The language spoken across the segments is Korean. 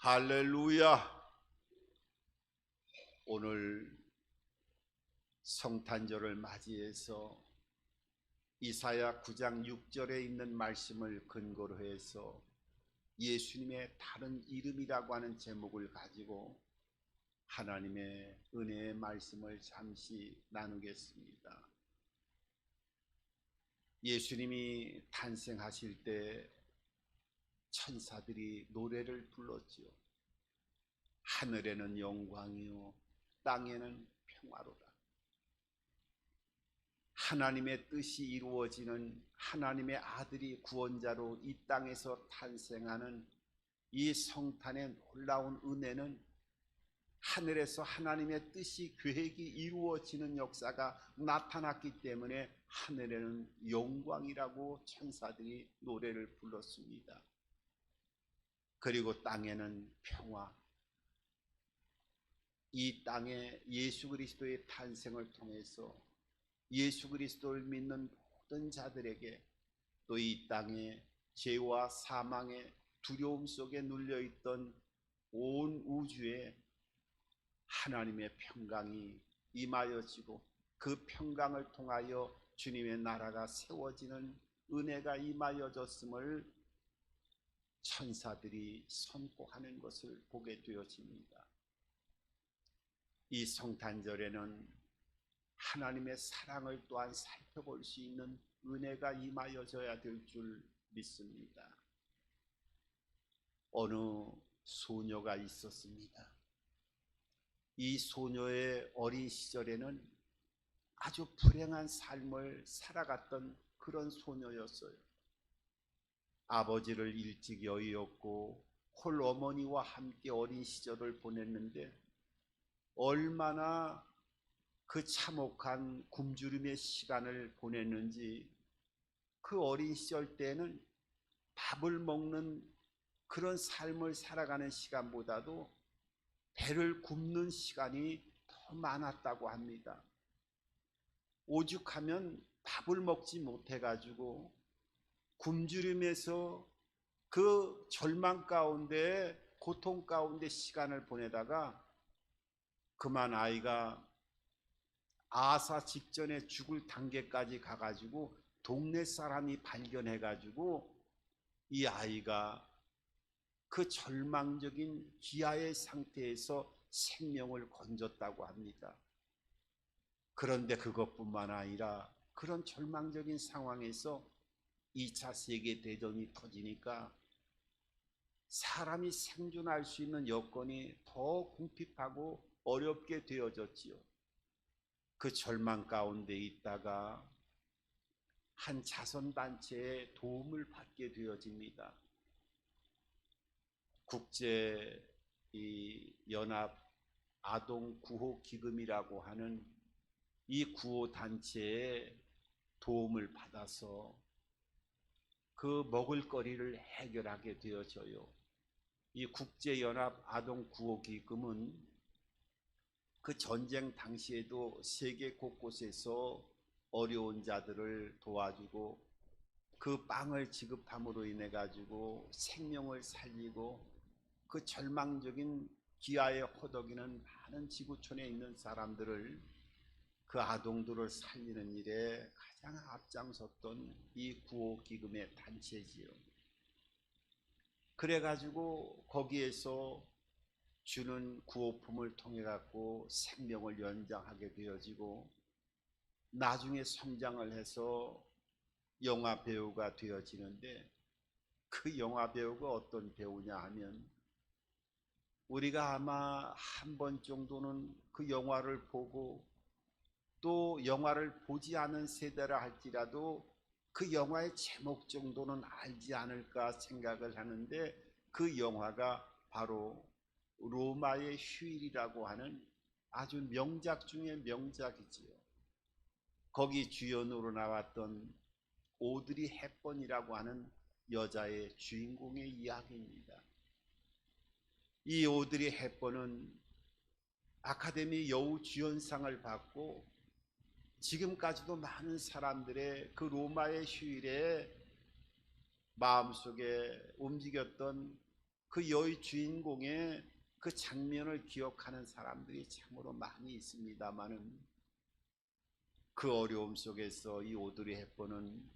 할렐루야. 오늘 성탄절을 맞이해서 이사야 9장 6절에 있는 말씀을 근거로 해서 예수님의 다른 이름이라고 하는 제목을 가지고 하나님의 은혜의 말씀을 잠시 나누겠습니다. 예수님이 탄생하실 때 천사들이 노래를 불렀지요. 하늘에는 영광이요 땅에는 평화로다. 하나님의 뜻이 이루어지는 하나님의 아들이 구원자로 이 땅에서 탄생하는 이 성탄의 놀라운 은혜는 하늘에서 하나님의 뜻이 계획이 이루어지는 역사가 나타났기 때문에 하늘에는 영광이라고 천사들이 노래를 불렀습니다. 그리고 땅에는 평화. 이 땅에 예수 그리스도의 탄생을 통해서 예수 그리스도를 믿는 모든 자들에게 또 이 땅에 죄와 사망의 두려움 속에 눌려있던 온 우주에 하나님의 평강이 임하여지고 그 평강을 통하여 주님의 나라가 세워지는 은혜가 임하여졌음을 천사들이 선포하는 것을 보게 되어집니다. 이 성탄절에는 하나님의 사랑을 또한 살펴볼 수 있는 은혜가 임하여져야 될 줄 믿습니다. 어느 소녀가 있었습니다. 이 소녀의 어린 시절에는 아주 불행한 삶을 살아갔던 그런 소녀였어요. 아버지를 일찍 여의었고 홀 어머니와 함께 어린 시절을 보냈는데 얼마나 그 참혹한 굶주림의 시간을 보냈는지 그 어린 시절 때는 밥을 먹는 그런 삶을 살아가는 시간보다도 배를 굶는 시간이 더 많았다고 합니다. 오죽하면 밥을 먹지 못해가지고 굶주림에서 그 절망 가운데 고통 가운데 시간을 보내다가 그만 아이가 아사 직전에 죽을 단계까지 가가지고 동네 사람이 발견해가지고 이 아이가 그 절망적인 기아의 상태에서 생명을 건졌다고 합니다. 그런데 그것뿐만 아니라 그런 절망적인 상황에서 2차 세계대전이 터지니까 사람이 생존할 수 있는 여건이 더 궁핍하고 어렵게 되어졌지요. 그 절망 가운데 있다가 한 자선단체의 도움을 받게 되어집니다. 국제 연합 아동 구호 기금이라고 하는 이 구호 단체의 도움을 받아서 그 먹을거리를 해결하게 되어져요. 이 국제연합 아동 구호 기금은 그 전쟁 당시에도 세계 곳곳에서 어려운 자들을 도와주고 그 빵을 지급함으로 인해 가지고 생명을 살리고 그 절망적인 기아에 허덕이는 많은 지구촌에 있는 사람들을 그 아동들을 살리는 일에 가장 앞장섰던 이 구호기금의 단체지요. 그래가지고 거기에서 주는 구호품을 통해 갖고 생명을 연장하게 되어지고 나중에 성장을 해서 영화 배우가 되어지는데 그 영화 배우가 어떤 배우냐 하면 우리가 아마 한 번 정도는 그 영화를 보고 또 영화를 보지 않은 세대라 할지라도 그 영화의 제목 정도는 알지 않을까 생각을 하는데 그 영화가 바로 로마의 휴일이라고 하는 아주 명작 중의 명작이지요. 거기 주연으로 나왔던 오드리 헵번이라고 하는 여자의 주인공의 이야기입니다. 이 오드리 헵번은 아카데미 여우주연상을 받고 지금까지도 많은 사람들의 그 로마의 휴일에 마음속에 움직였던 그 여의 주인공의 그 장면을 기억하는 사람들이 참으로 많이 있습니다마는 그 어려움 속에서 이 오드리 헵번은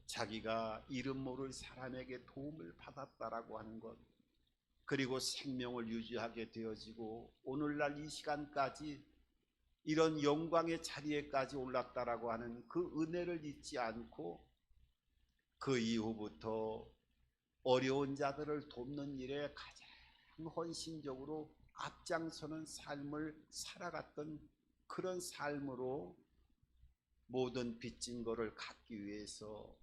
자기가 이름 모를 사람에게 도움을 받았다라고 하는 것, 그리고 생명을 유지하게 되어지고 오늘날 이 시간까지 이런 영광의 자리에까지 올랐다라고 하는 그 은혜를 잊지 않고 그 이후부터 어려운 자들을 돕는 일에 가장 헌신적으로 앞장서는 삶을 살아갔던 그런 삶으로 모든 빚진 거를 갚기 위해서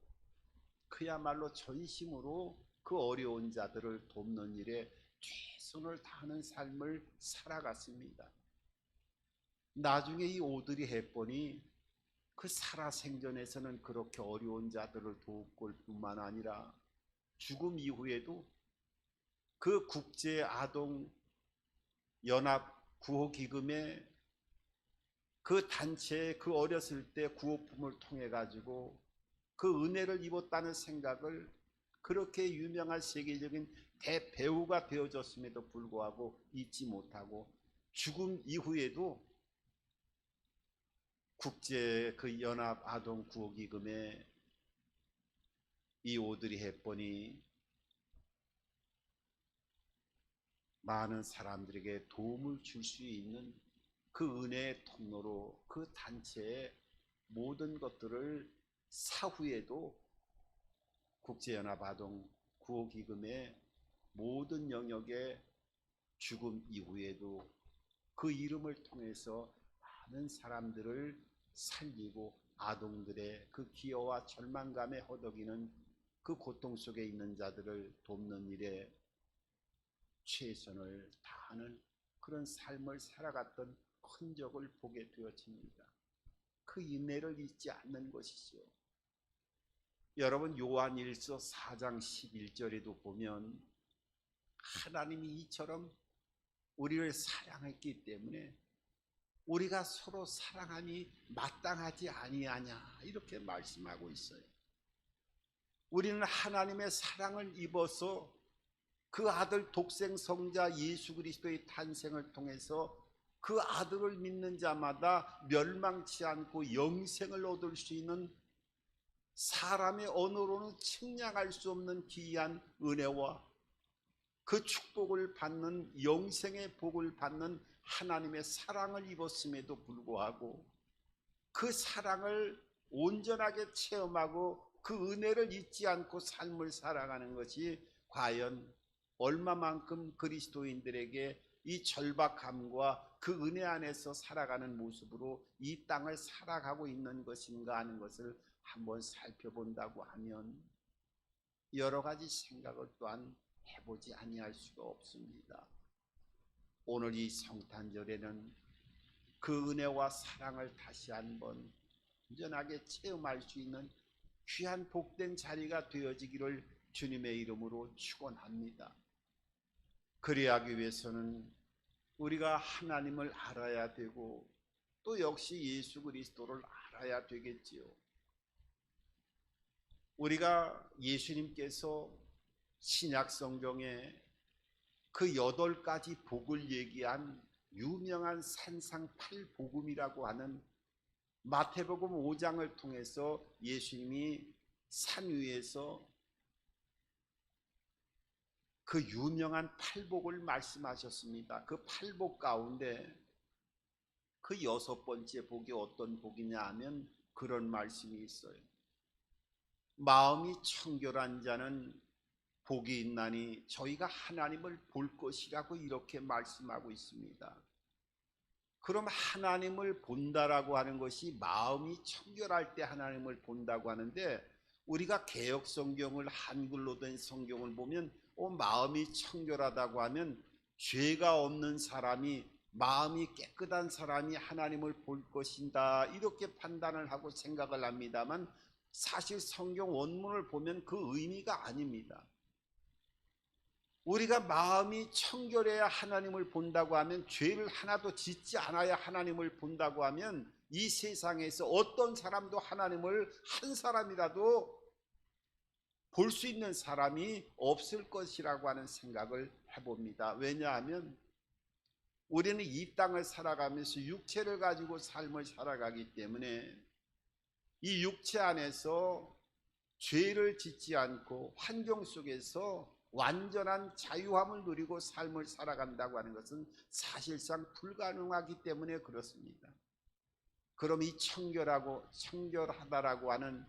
그야말로 전심으로 그 어려운 자들을 돕는 일에 최선을 다하는 삶을 살아갔습니다. 나중에 이 오드리 헵번이 그 살아생전에서는 그렇게 어려운 자들을 도울 뿐만 아니라 죽음 이후에도 그 국제 아동 연합 구호기금의 그 단체의 그 어렸을 때 구호품을 통해 가지고 그 은혜를 입었다는 생각을, 그렇게 유명한 세계적인 대배우가 되어졌음에도 불구하고 잊지 못하고 죽음 이후에도 국제 그 연합 아동 구호기금에 이 오드리 헵번이 많은 사람들에게 도움을 줄 수 있는 그 은혜의 통로로 그 단체의 모든 것들을 사후에도 국제연합 아동 구호기금의 모든 영역에 죽음 이후에도 그 이름을 통해서 많은 사람들을 살리고 아동들의 그 기여와 절망감에 허덕이는 그 고통 속에 있는 자들을 돕는 일에 최선을 다하는 그런 삶을 살아갔던 흔적을 보게 되어집니다. 그 인내를 잊지 않는 것이죠. 여러분, 요한일서 4장 11절에도 보면 하나님이 이처럼 우리를 사랑했기 때문에 우리가 서로 사랑함이 마땅하지 아니하냐 이렇게 말씀하고 있어요. 우리는 하나님의 사랑을 입어서 그 아들 독생 성자 예수 그리스도의 탄생을 통해서 그 아들을 믿는 자마다 멸망치 않고 영생을 얻을 수 있는, 사람의 언어로는 측량할 수 없는 귀한 은혜와 그 축복을 받는, 영생의 복을 받는 하나님의 사랑을 입었음에도 불구하고 그 사랑을 온전하게 체험하고 그 은혜를 잊지 않고 삶을 살아가는 것이 과연 얼마만큼 그리스도인들에게 이 절박함과 그 은혜 안에서 살아가는 모습으로 이 땅을 살아가고 있는 것인가 하는 것을 한번 살펴본다고 하면 여러 가지 생각을 또한 해보지 아니할 수가 없습니다. 오늘 이 성탄절에는 그 은혜와 사랑을 다시 한번 온전하게 체험할 수 있는 귀한 복된 자리가 되어지기를 주님의 이름으로 축원합니다. 그래야 하기 위해서는 우리가 하나님을 알아야 되고 또 역시 예수 그리스도를 알아야 되겠지요. 우리가 예수님께서 신약 성경에 그 8가지 복을 얘기한 유명한 산상팔복음이라고 하는 마태복음 5장을 통해서 예수님이 산 위에서 그 유명한 팔복을 말씀하셨습니다. 그 팔복 가운데 그 6번째 복이 어떤 복이냐 하면 그런 말씀이 있어요. 마음이 청결한 자는 복이 있나니 저희가 하나님을 볼 것이라고 이렇게 말씀하고 있습니다. 그럼 하나님을 본다라고 하는 것이 마음이 청결할 때 하나님을 본다고 하는데, 우리가 개역 성경을 한글로 된 성경을 보면 마음이 청결하다고 하면 죄가 없는 사람이, 마음이 깨끗한 사람이 하나님을 볼 것인다 이렇게 판단을 하고 생각을 합니다만, 사실 성경 원문을 보면 그 의미가 아닙니다. 우리가 마음이 청결해야 하나님을 본다고 하면, 죄를 하나도 짓지 않아야 하나님을 본다고 하면 이 세상에서 어떤 사람도 하나님을 한 사람이라도 볼 수 있는 사람이 없을 것이라고 하는 생각을 해봅니다. 왜냐하면 우리는 이 땅을 살아가면서 육체를 가지고 삶을 살아가기 때문에 이 육체 안에서 죄를 짓지 않고 환경 속에서 완전한 자유함을 누리고 삶을 살아간다고 하는 것은 사실상 불가능하기 때문에 그렇습니다. 그럼 이 청결하다라고 하는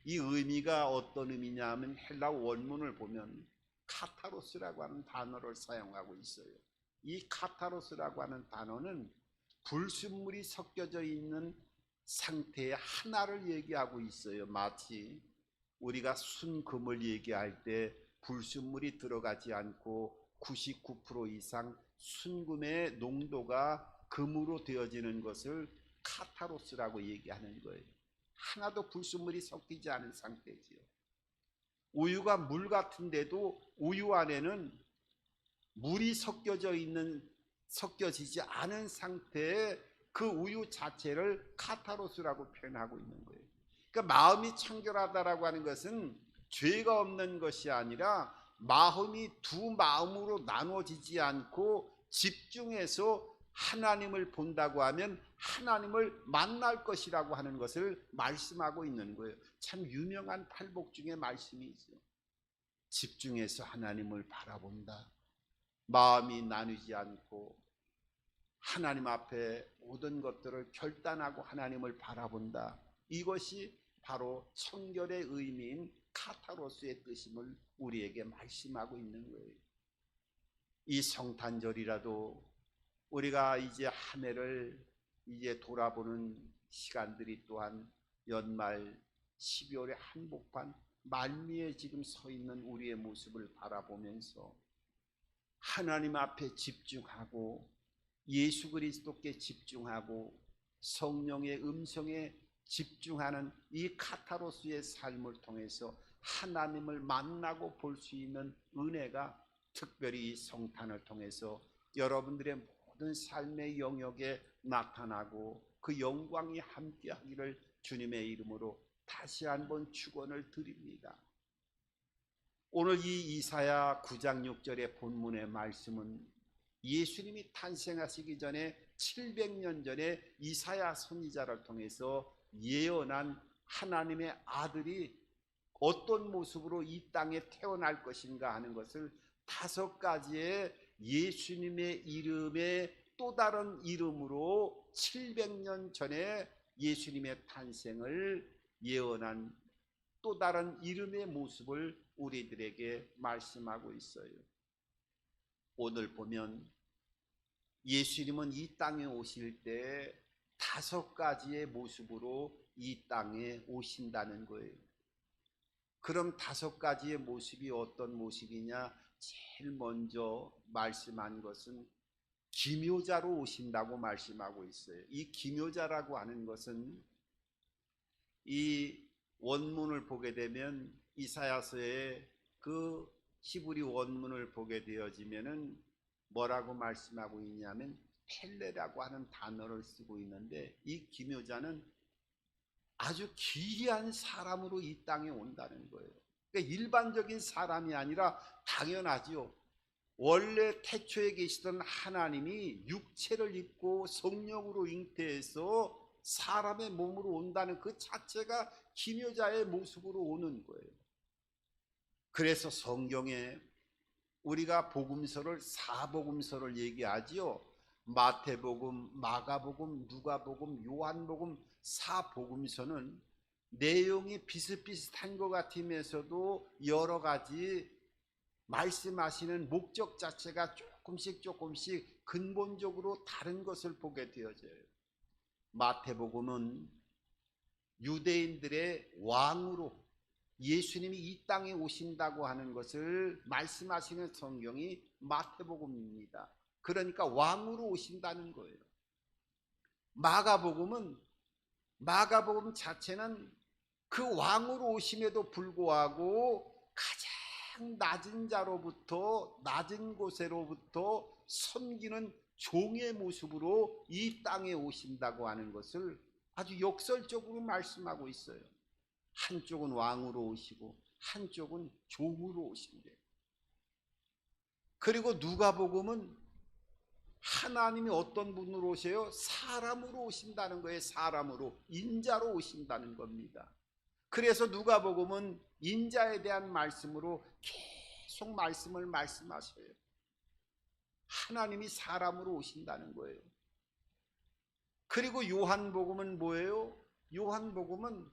이 의미가 어떤 의미냐 하면 헬라 원문을 보면 카타로스라고 하는 단어를 사용하고 있어요. 이 카타로스라고 하는 단어는 불순물이 섞여져 있는 상태의 하나를 얘기하고 있어요. 마치 우리가 순금을 얘기할 때 불순물이 들어가지 않고 99% 이상 순금의 농도가 금으로 되어지는 것을 카타로스라고 얘기하는 거예요. 하나도 불순물이 섞이지 않은 상태지요. 우유가 물 같은데도 우유 안에는 물이 섞여지지 않은 상태의 그 우유 자체를 카타로스라고 표현하고 있는 거예요. 그러니까 마음이 청결하다라고 하는 것은 죄가 없는 것이 아니라 마음이 두 마음으로 나눠지지 않고 집중해서 하나님을 본다고 하면 하나님을 만날 것이라고 하는 것을 말씀하고 있는 거예요. 참 유명한 팔복 중에 말씀이죠. 집중해서 하나님을 바라본다. 마음이 나누지 않고 하나님 앞에 모든 것들을 결단하고 하나님을 바라본다. 이것이 바로 청결의 의미인 카타로스의 뜻임을 우리에게 말씀하고 있는 거예요. 이 성탄절이라도 우리가 이제 한 해를 이제 돌아보는 시간들이 또한 연말 12월의 한복판 말미에 지금 서 있는 우리의 모습을 바라보면서 하나님 앞에 집중하고 예수 그리스도께 집중하고 성령의 음성에 집중하는 이 카타로스의 삶을 통해서 하나님을 만나고 볼 수 있는 은혜가 특별히 이 성탄을 통해서 여러분들의 모든 삶의 영역에 나타나고 그 영광이 함께하기를 주님의 이름으로 다시 한번 축원을 드립니다. 오늘 이 이사야 9장 6절의 본문의 말씀은 예수님이 탄생하시기 전에 700년 전에 이사야 선지자를 통해서 예언한 하나님의 아들이 어떤 모습으로 이 땅에 태어날 것인가 하는 것을 5가지의 예수님의 이름의 또 다른 이름으로 700년 전에 예수님의 탄생을 예언한 또 다른 이름의 모습을 우리들에게 말씀하고 있어요. 오늘 보면 예수님은 이 땅에 오실 때 5가지의 모습으로 이 땅에 오신다는 거예요. 그럼 5가지의 모습이 어떤 모습이냐? 제일 먼저 말씀한 것은 기묘자로 오신다고 말씀하고 있어요. 이 기묘자라고 하는 것은 이 원문을 보게 되면 이사야서의 그 히브리 원문을 보게 되어지면은 뭐라고 말씀하고 있냐면 펠레라고 하는 단어를 쓰고 있는데 이 기묘자는 아주 기이한 사람으로 이 땅에 온다는 거예요. 그러니까 일반적인 사람이 아니라 당연하지요. 원래 태초에 계시던 하나님이 육체를 입고 성령으로 잉태해서 사람의 몸으로 온다는 그 자체가 기묘자의 모습으로 오는 거예요. 그래서 성경에 우리가 복음서를 4복음서를 얘기하지요. 마태복음, 마가복음, 누가복음, 요한복음 4복음서는 내용이 비슷비슷한 것 같으면서도 여러 가지 말씀하시는 목적 자체가 조금씩 근본적으로 다른 것을 보게 되어져요. 마태복음은 유대인들의 왕으로 예수님이 이 땅에 오신다고 하는 것을 말씀하시는 성경이 마태복음입니다. 그러니까 왕으로 오신다는 거예요. 마가복음 자체는 그 왕으로 오심에도 불구하고 가장 낮은 자로부터 낮은 곳으로부터 섬기는 종의 모습으로 이 땅에 오신다고 하는 것을 아주 역설적으로 말씀하고 있어요. 한쪽은 왕으로 오시고 한쪽은 종으로 오신대요. 그리고 누가복음은 하나님이 어떤 분으로 오세요? 사람으로 오신다는 거예요. 사람으로, 인자로 오신다는 겁니다. 그래서 누가복음은 인자에 대한 말씀으로 계속 말씀을 말씀하셔요. 하나님이 사람으로 오신다는 거예요. 그리고 요한복음은 뭐예요? 요한복음은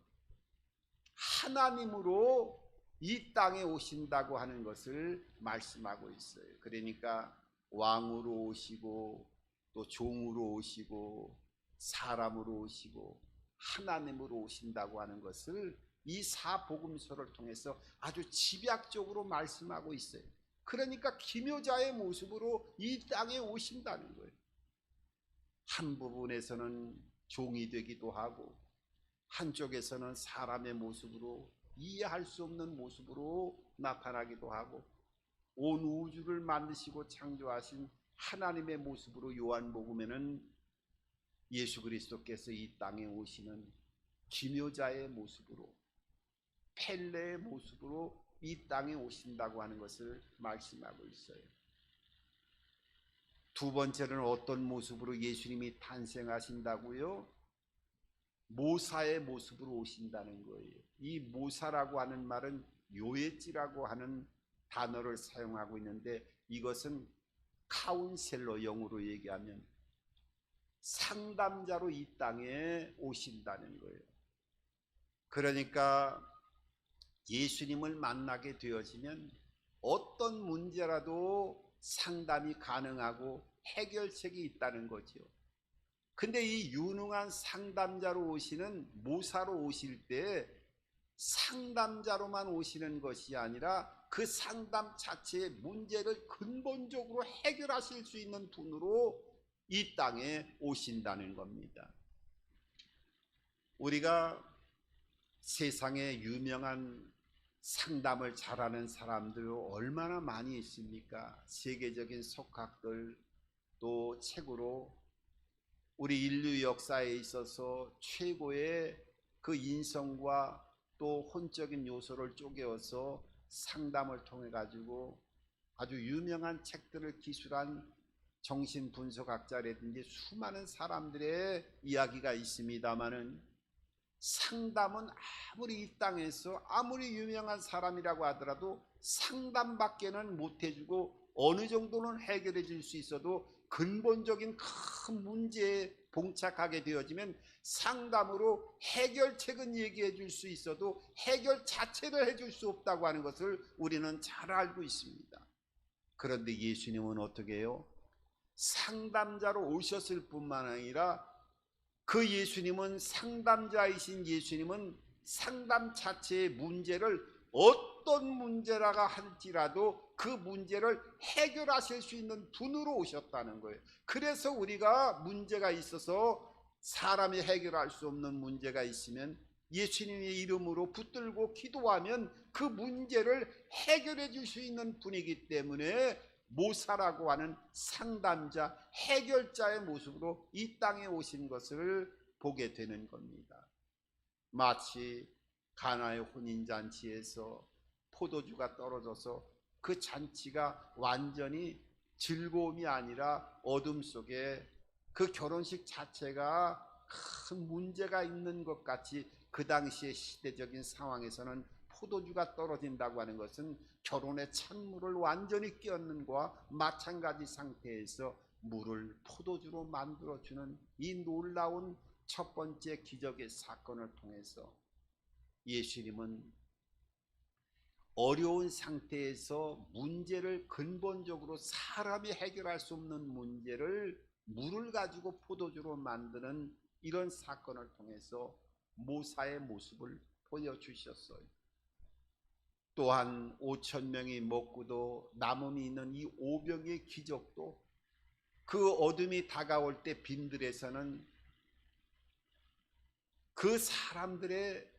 하나님으로 이 땅에 오신다고 하는 것을 말씀하고 있어요. 그러니까 왕으로 오시고 또 종으로 오시고 사람으로 오시고 하나님으로 오신다고 하는 것을 이 사복음서를 통해서 아주 집약적으로 말씀하고 있어요. 그러니까 기묘자의 모습으로 이 땅에 오신다는 거예요. 한 부분에서는 종이 되기도 하고 한쪽에서는 사람의 모습으로, 이해할 수 없는 모습으로 나타나기도 하고, 온 우주를 만드시고 창조하신 하나님의 모습으로 요한복음에는 예수 그리스도께서 이 땅에 오시는 기묘자의 모습으로, 펠레의 모습으로 이 땅에 오신다고 하는 것을 말씀하고 있어요. 두 번째는 어떤 모습으로 예수님이 탄생하신다고요? 모사의 모습으로 오신다는 거예요. 이 모사라고 하는 말은 요엣지라고 하는 단어를 사용하고 있는데, 이것은 카운셀러, 영어로 얘기하면 상담자로 이 땅에 오신다는 거예요. 그러니까 예수님을 만나게 되어지면 어떤 문제라도 상담이 가능하고 해결책이 있다는 거죠. 근데 이 유능한 상담자로 오시는 모사로 오실 때 상담자로만 오시는 것이 아니라 그 상담 자체의 문제를 근본적으로 해결하실 수 있는 분으로 이 땅에 오신다는 겁니다. 우리가 세상에 유명한 상담을 잘하는 사람들 얼마나 많이 있습니까? 세계적인 석학들, 또 책으로 우리 인류 역사에 있어서 최고의 그 인성과 또 혼적인 요소를 쪼개어서 상담을 통해 가지고 아주 유명한 책들을 기술한 정신분석학자라든지 수많은 사람들의 이야기가 있습니다마는, 상담은 아무리 이 땅에서 아무리 유명한 사람이라고 하더라도 상담밖에는 못 해주고 어느 정도는 해결해 줄 수 있어도 근본적인 큰 문제에 봉착하게 되어지면 상담으로 해결책은 얘기해 줄 수 있어도 해결 자체를 해줄 수 없다고 하는 것을 우리는 잘 알고 있습니다. 그런데 예수님은 어떻게 해요? 상담자로 오셨을 뿐만 아니라 그 예수님은, 상담자이신 예수님은 상담 자체의 문제를 어떤 문제라가 할지라도 그 문제를 해결하실 수 있는 분으로 오셨다는 거예요. 그래서 우리가 문제가 있어서 사람이 해결할 수 없는 문제가 있으면 예수님의 이름으로 붙들고 기도하면 그 문제를 해결해 줄 수 있는 분이기 때문에 모사라고 하는 상담자, 해결자의 모습으로 이 땅에 오신 것을 보게 되는 겁니다. 마치 가나의 혼인잔치에서 포도주가 떨어져서 그 잔치가 완전히 즐거움이 아니라 어둠 속에 그 결혼식 자체가 큰 문제가 있는 것 같이, 그 당시의 시대적인 상황에서는 포도주가 떨어진다고 하는 것은 결혼의 찬물을 완전히 끼얹는 것과 마찬가지 상태에서 물을 포도주로 만들어주는 이 놀라운 첫 번째 기적의 사건을 통해서 예수님은 어려운 상태에서 문제를 근본적으로 사람이 해결할 수 없는 문제를 물을 가지고 포도주로 만드는 이런 사건을 통해서 모사의 모습을 보여주셨어요. 또한 5,000명이 먹고도 남음이 있는 이 오병의 기적도 그 어둠이 다가올 때 빈들에서는 그 사람들의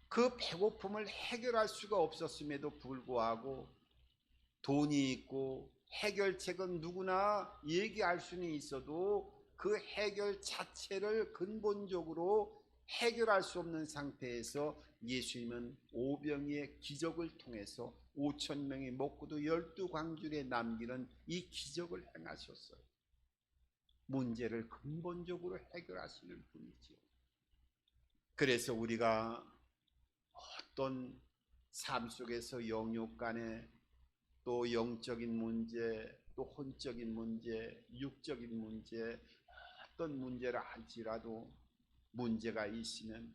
그 배고픔을 해결할 수가 없었음에도 불구하고 돈이 있고 해결책은 누구나 얘기할 수는 있어도 그 해결 자체를 근본적으로 해결할 수 없는 상태에서 예수님은 오병이의 기적을 통해서 5천 명이 먹고도 12광줄에 남기는 이 기적을 행하셨어요. 문제를 근본적으로 해결하시는 분이지요. 그래서 우리가 어떤 삶 속에서 영육 간에 또 영적인 문제, 또 혼적인 문제, 육적인 문제, 어떤 문제라 할지라도 문제가 있으면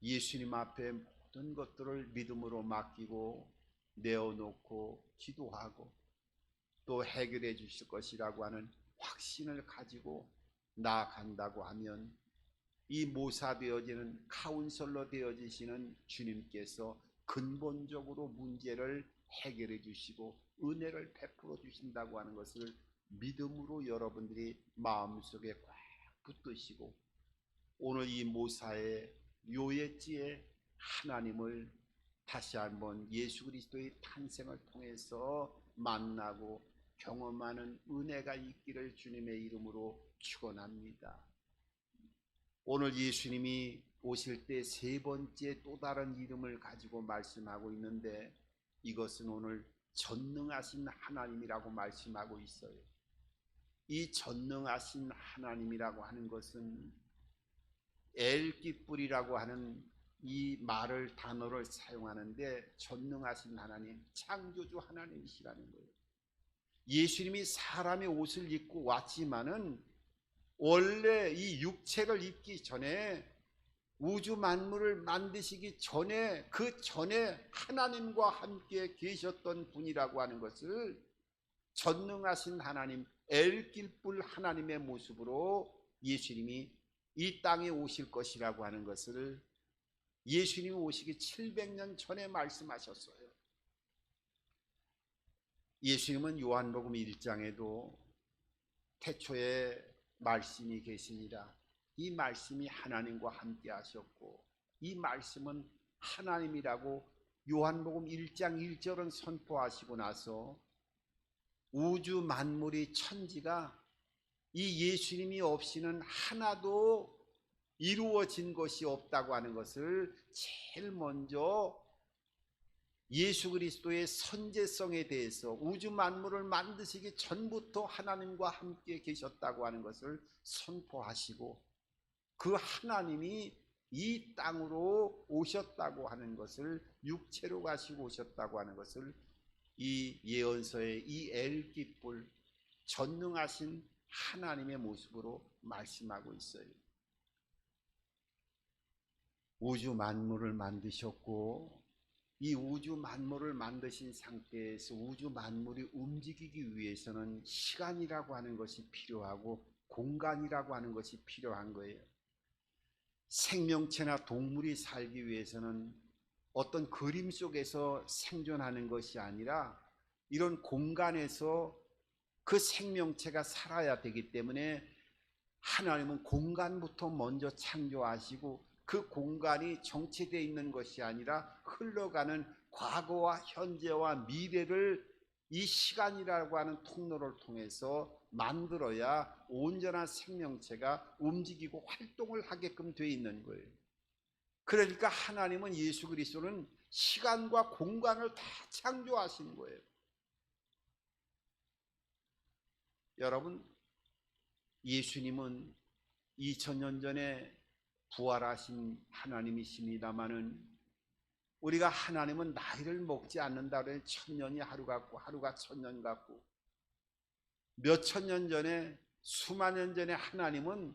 예수님 앞에 모든 것들을 믿음으로 맡기고 내어놓고 기도하고 또 해결해 주실 것이라고 하는 확신을 가지고 나아간다고 하면 이 모사되어지는 카운슬러 되어지시는 주님께서 근본적으로 문제를 해결해 주시고 은혜를 베풀어 주신다고 하는 것을 믿음으로 여러분들이 마음속에 꽉 붙드시고 오늘 이 모사의 요예지에 하나님을 다시 한번 예수 그리스도의 탄생을 통해서 만나고 경험하는 은혜가 있기를 주님의 이름으로 축원합니다. 오늘 예수님이 오실 때 세 번째 또 다른 이름을 가지고 말씀하고 있는데 이것은 오늘 전능하신 하나님이라고 말씀하고 있어요. 이 전능하신 하나님이라고 하는 것은 엘기뿔이라고 하는 이 말을 단어를 사용하는데 전능하신 하나님, 창조주 하나님이시라는 거예요. 예수님이 사람의 옷을 입고 왔지만은 원래 이 육체를 입기 전에 우주 만물을 만드시기 전에 그 전에 하나님과 함께 계셨던 분이라고 하는 것을 전능하신 하나님 엘길뿔 하나님의 모습으로 예수님이 이 땅에 오실 것이라고 하는 것을 예수님이 오시기 700년 전에 말씀하셨어요. 예수님은 요한복음 1장에도 태초에 말씀이 계시니라 이 말씀이 하나님과 함께 하셨고 이 말씀은 하나님이라고 요한복음 1장 1절은 선포하시고 나서 우주 만물이 천지가 이 예수님이 없이는 하나도 이루어진 것이 없다고 하는 것을 제일 먼저 예수 그리스도의 선제성에 대해서 우주 만물을 만드시기 전부터 하나님과 함께 계셨다고 하는 것을 선포하시고 그 하나님이 이 땅으로 오셨다고 하는 것을 육체로 가시고 오셨다고 하는 것을 이 예언서의 이 엘기뿔 전능하신 하나님의 모습으로 말씀하고 있어요. 우주 만물을 만드셨고 이 우주 만물을 만드신 상태에서 우주 만물이 움직이기 위해서는 시간이라고 하는 것이 필요하고 공간이라고 하는 것이 필요한 거예요. 생명체나 동물이 살기 위해서는 어떤 그림 속에서 생존하는 것이 아니라 이런 공간에서 그 생명체가 살아야 되기 때문에 하나님은 공간부터 먼저 창조하시고 그 공간이 정체되어 있는 것이 아니라 흘러가는 과거와 현재와 미래를 이 시간이라고 하는 통로를 통해서 만들어야 온전한 생명체가 움직이고 활동을 하게끔 되어 있는 거예요. 그러니까 하나님은 예수 그리스도는 시간과 공간을 다 창조하신 거예요. 여러분, 예수님은 2000년 전에 부활하신 하나님이십니다마는 우리가 하나님은 나이를 먹지 않는다 그래 천년이 하루 같고 하루가 천년 같고 몇천 년 전에 수만 년 전에 하나님은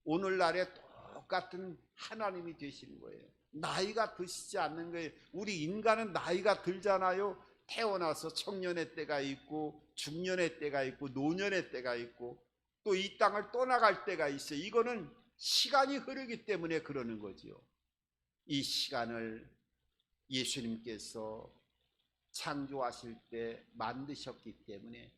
오늘날에 똑같은 하나님이 되시는 거예요. 나이가 드시지 않는 거예요. 우리 인간은 나이가 들잖아요. 태어나서 청년의 때가 있고 중년의 때가 있고 노년의 때가 있고 또 이 땅을 떠나갈 때가 있어요. 이거는 시간이 흐르기 때문에 그러는 거지요. 이 시간을 예수님께서 창조하실 때 만드셨기 때문에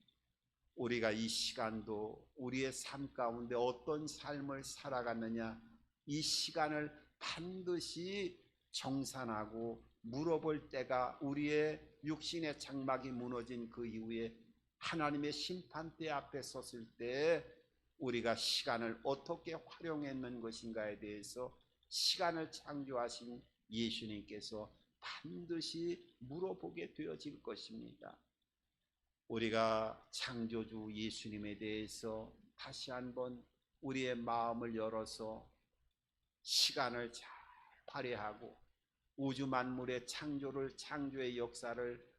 우리가 이 시간도 우리의 삶 가운데 어떤 삶을 살아갔느냐 이 시간을 반드시 정산하고 물어볼 때가 우리의 육신의 장막이 무너진 그 이후에 하나님의 심판대 앞에 섰을 때 우리가 시간을 어떻게 활용했는 것인가에 대해서 시간을 창조하신 예수님께서 반드시 물어보게 되어질 것입니다. 우리가 창조주 예수님에 대해서 다시 한번 우리의 마음을 열어서 시간을 잘 발휘하고 우주 만물의 창조의 역사를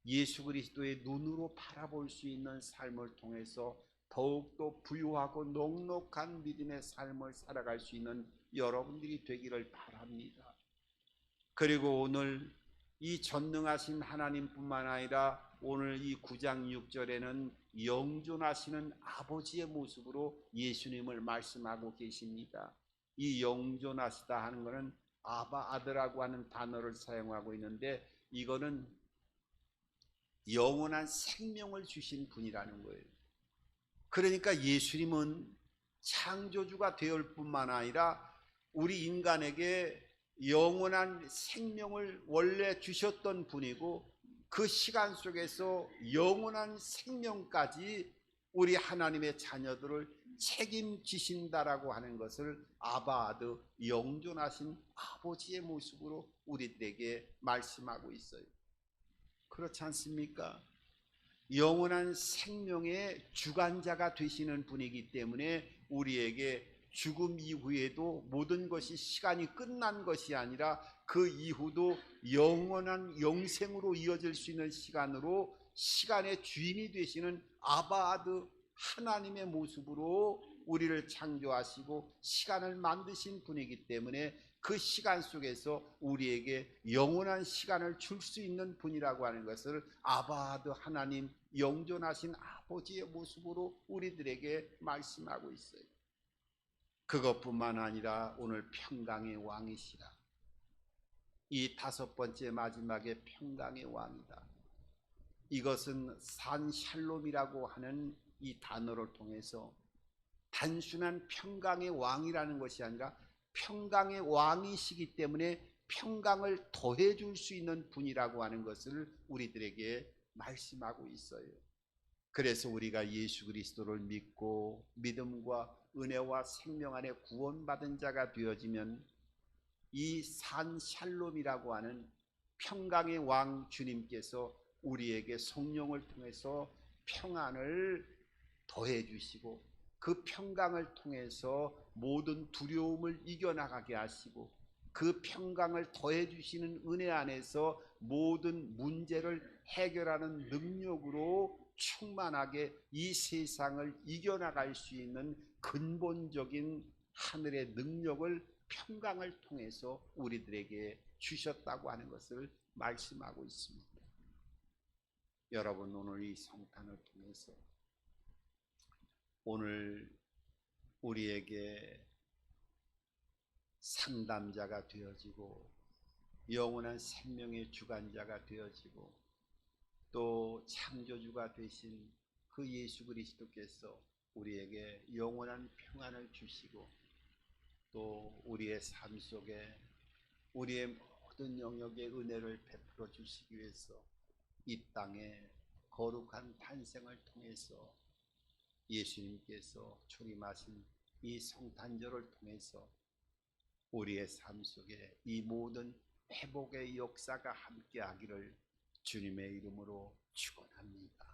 예수 그리스도의 눈으로 바라볼 수 있는 삶을 통해서 더욱더 부유하고 넉넉한 믿음의 삶을 살아갈 수 있는 여러분들이 되기를 바랍니다. 그리고 오늘 이 전능하신 하나님뿐만 아니라 오늘 이 9장 6절에는 영존하시는 아버지의 모습으로 예수님을 말씀하고 계십니다. 이 영존하시다 하는 것은 아바 아들라고 하는 단어를 사용하고 있는데 이거는 영원한 생명을 주신 분이라는 거예요. 그러니까 예수님은 창조주가 되을 뿐만 아니라 우리 인간에게 영원한 생명을 원래 주셨던 분이고 그 시간 속에서 영원한 생명까지 우리 하나님의 자녀들을 책임지신다라고 하는 것을 아바 아들 영존하신 아버지의 모습으로 우리들에게 말씀하고 있어요. 그렇지 않습니까? 영원한 생명의 주관자가 되시는 분이기 때문에 우리에게 죽음 이후에도 모든 것이 시간이 끝난 것이 아니라 그 이후도 영원한 영생으로 이어질 수 있는 시간으로 시간의 주인이 되시는 아바 아들 하나님의 모습으로 우리를 창조하시고 시간을 만드신 분이기 때문에 그 시간 속에서 우리에게 영원한 시간을 줄 수 있는 분이라고 하는 것을 아바 아들 하나님 영존하신 아버지의 모습으로 우리들에게 말씀하고 있어요. 그것뿐만 아니라 오늘 평강의 왕이시라. 이 다섯 번째 마지막에 평강의 왕이다. 이것은 산 샬롬이라고 하는 이 단어를 통해서 단순한 평강의 왕이라는 것이 아니라 평강의 왕이시기 때문에 평강을 더해 줄 수 있는 분이라고 하는 것을 우리들에게 말씀하고 있어요. 그래서 우리가 예수 그리스도를 믿고 믿음과 은혜와 생명 안에 구원받은 자가 되어지면 이 산 샬롬이라고 하는 평강의 왕 주님께서 우리에게 성령을 통해서 평안을 더해 주시고 그 평강을 통해서 모든 두려움을 이겨나가게 하시고 그 평강을 더해 주시는 은혜 안에서 모든 문제를 해결하는 능력으로 충만하게 이 세상을 이겨나갈 수 있는 근본적인 하늘의 능력을 평강을 통해서 우리들에게 주셨다고 하는 것을 말씀하고 있습니다. 여러분, 오늘 이 성탄을 통해서 오늘 우리에게 상담자가 되어지고 영원한 생명의 주관자가 되어지고 또 창조주가 되신 그 예수 그리스도께서 우리에게 영원한 평안을 주시고 또 우리의 삶 속에 우리의 모든 영역의 은혜를 베풀어 주시기 위해서 이 땅에 거룩한 탄생을 통해서 예수님께서 초림하신 이 성탄절을 통해서 우리의 삶 속에 이 모든 회복의 역사가 함께하기를 주님의 이름으로 축원합니다.